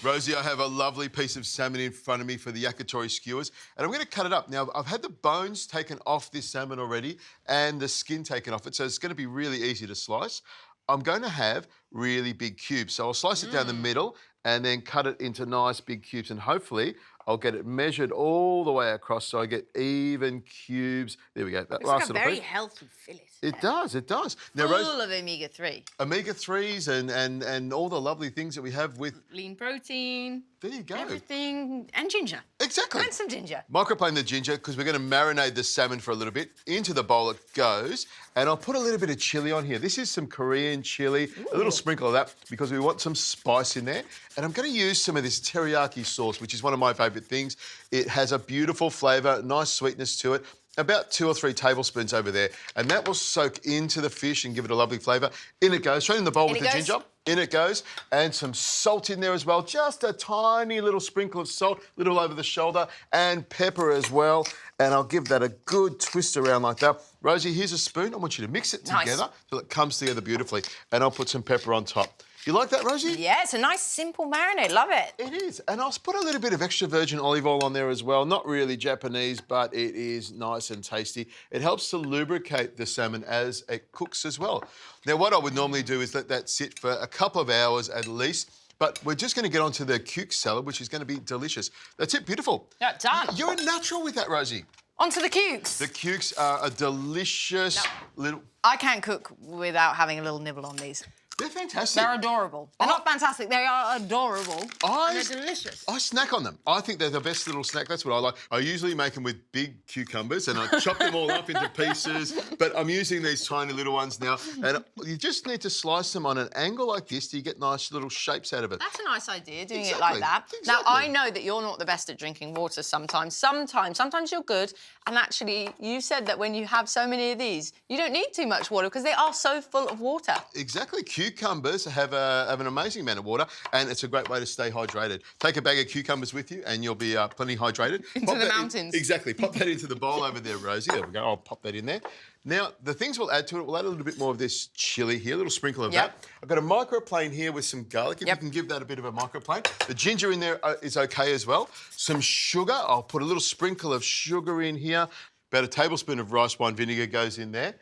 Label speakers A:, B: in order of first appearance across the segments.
A: Rosie, I have a lovely piece of salmon in front of me for the Yakitori skewers, and I'm going to cut it up. Now, I've had the bones taken off this salmon already and the skin taken off it, so it's going to be really easy to slice. I'm going to have really big cubes, so I'll slice it down the middle and then cut it into nice big cubes, and hopefully I'll get it measured all the way across so I get even cubes. There we go. That
B: It's
A: last
B: like a
A: little
B: very
A: piece.
B: healthy fillet.
A: It does, it does. Now,
B: Full of omega-3.
A: Omega-3s and all the lovely things that we have with...
B: Lean protein.
A: There you go.
B: Everything. And ginger.
A: Exactly.
B: And some ginger.
A: Microplane the ginger, because we're going to marinate the salmon for a little bit. Into the bowl it goes. And I'll put a little bit of chilli on here. This is some Korean chilli, a little sprinkle of that, because we want some spice in there. And I'm going to use some of this teriyaki sauce, which is one of my favourite things. It has a beautiful flavour, nice sweetness to it. About 2 or 3 tablespoons over there. And that will soak into the fish and give it a lovely flavour. In it goes, straight in the bowl with the ginger. In it goes. And some salt in there as well. Just a tiny little sprinkle of salt, little over the shoulder, and pepper as well. And I'll give that a good twist around like that. Rosie, here's a spoon. I want you to mix it together till it comes together beautifully. And I'll put some pepper on top. You like that, Rosie?
B: Yeah, it's a nice, simple marinade. Love it.
A: It is. And I'll put a little bit of extra virgin olive oil on there as well. Not really Japanese, but it is nice and tasty. It helps to lubricate the salmon as it cooks as well. Now, what I would normally do is let that sit for a couple of hours at least. But we're just going to get onto the Quke salad, which is going to be delicious. That's it. Beautiful.
B: Yeah, done.
A: You're a natural with that, Rosie.
B: Onto the Quques.
A: The Quques are a delicious little...
B: I can't cook without having a little nibble on these.
A: They're fantastic.
B: They're adorable. They're not fantastic, they are adorable. And they're delicious.
A: I snack on them. I think they're the best little snack. That's what I like. I usually make them with big cucumbers and I chop them all up into pieces, but I'm using these tiny little ones now. And you just need to slice them on an angle like this. You get nice little shapes out of it.
B: That's a nice idea, doing it like that.
A: Exactly.
B: Now, I know that you're not the best at drinking water sometimes. Sometimes you're good. And actually, you said that when you have so many of these, you don't need too much water because they are so full of water.
A: Exactly. Cucumbers have an amazing amount of water and it's a great way to stay hydrated. Take a bag of cucumbers with you and you'll be plenty hydrated.
B: Into the mountains.
A: Exactly. Pop that into the bowl over there, Rosie. There we go. I'll pop that in there. Now, the things we'll add to it, we'll add a little bit more of this chilli here, a little sprinkle of that. I've got a microplane here with some garlic. If you can give that a bit of a microplane. The ginger in there is okay as well. Some sugar. I'll put a little sprinkle of sugar in here. About a tablespoon of rice wine vinegar goes in there.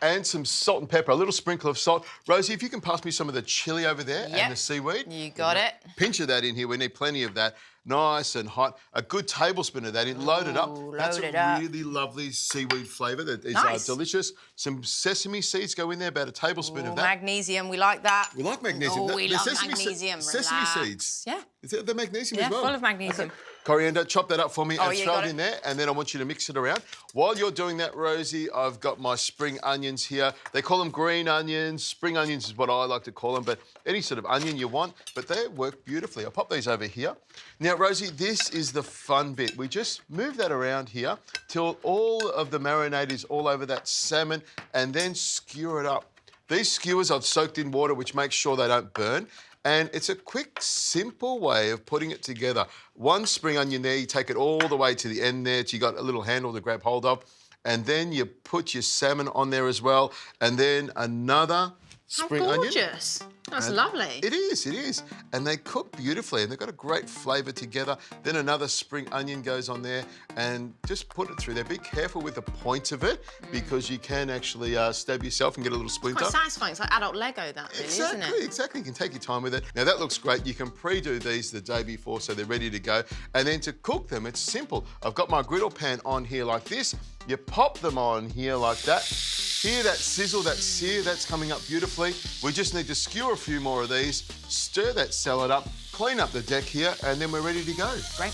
A: And some salt and pepper, a little sprinkle of salt. Rosie, if you can pass me some of the chilli over there and the seaweed.
B: You got it.
A: Pinch of that in here. We need plenty of that. Nice and hot. A good tablespoon of that in. Load it up. That's a really lovely seaweed flavour that is delicious. Some sesame seeds go in there, about a tablespoon of that.
B: Magnesium, we like that.
A: We like magnesium.
B: Oh, we love magnesium.
A: Sesame seeds.
B: Yeah.
A: Is that the magnesium as well?
B: Yeah, full of magnesium.
A: Okay. Coriander, chop that up for me and throw it in there, and then I want you to mix it around. While you're doing that, Rosie, I've got my spring onions here. They call them green onions. Spring onions is what I like to call them, but any sort of onion you want, but they work beautifully. I'll pop these over here. Now, Rosie, this is the fun bit. We just move that around here till all of the marinade is all over that salmon, and then skewer it up. These skewers I've soaked in water, which makes sure they don't burn. And it's a quick, simple way of putting it together. One spring onion there, you take it all the way to the end there, so you got a little handle to grab hold of. And then you put your salmon on there as well. And then another spring onion.
B: How gorgeous. That's lovely.
A: It is, it is. And they cook beautifully and they've got a great flavour together. Then another spring onion goes on there and just put it through there. Be careful with the point of it because you can actually stab yourself and get a little splinter.
B: Quite satisfying. It's like adult Lego, that really, isn't it?
A: Exactly. You can take your time with it. Now, that looks great. You can pre-do these the day before so they're ready to go. And then to cook them, it's simple. I've got my griddle pan on here like this. You pop them on here like that. Hear that sizzle, that sear, that's coming up beautifully. We just need to skewer a few more of these, stir that salad up, clean up the deck here, and then we're ready to go.
B: Great.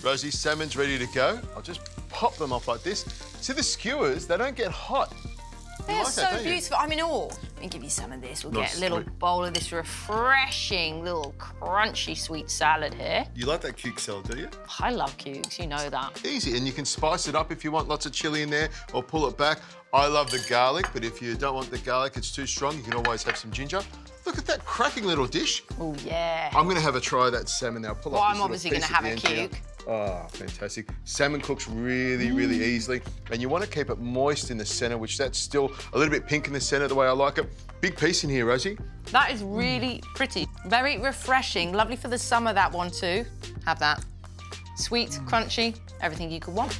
A: Rosie, salmon's ready to go. I'll just pop them off like this. See the skewers, they don't get hot
B: They're
A: like
B: so
A: that, don't you?
B: beautiful. I mean, let me give you some of this. We'll get a little
A: sweet.
B: bowl of this refreshing little crunchy sweet salad here.
A: You like that Quke salad, do you?
B: I love cubes, you know that.
A: Easy, and you can spice it up if you want lots of chili in there or pull it back. I love the garlic, but if you don't want the garlic, it's too strong, you can always have some ginger. Look at that cracking little dish.
B: Oh, yeah.
A: I'm gonna have a try of that salmon now. Pull
B: Well,
A: up
B: I'm
A: this little
B: obviously
A: piece
B: gonna
A: at
B: have
A: the
B: a
A: end here.
B: Quke.
A: Oh, fantastic. Salmon cooks really, really easily. And you want to keep it moist in the center, which that's still a little bit pink in the center, the way I like it. Big piece in here, Rosie.
B: That is really pretty. Very refreshing. Lovely for the summer, that one too. Have that. Sweet, crunchy, everything you could want.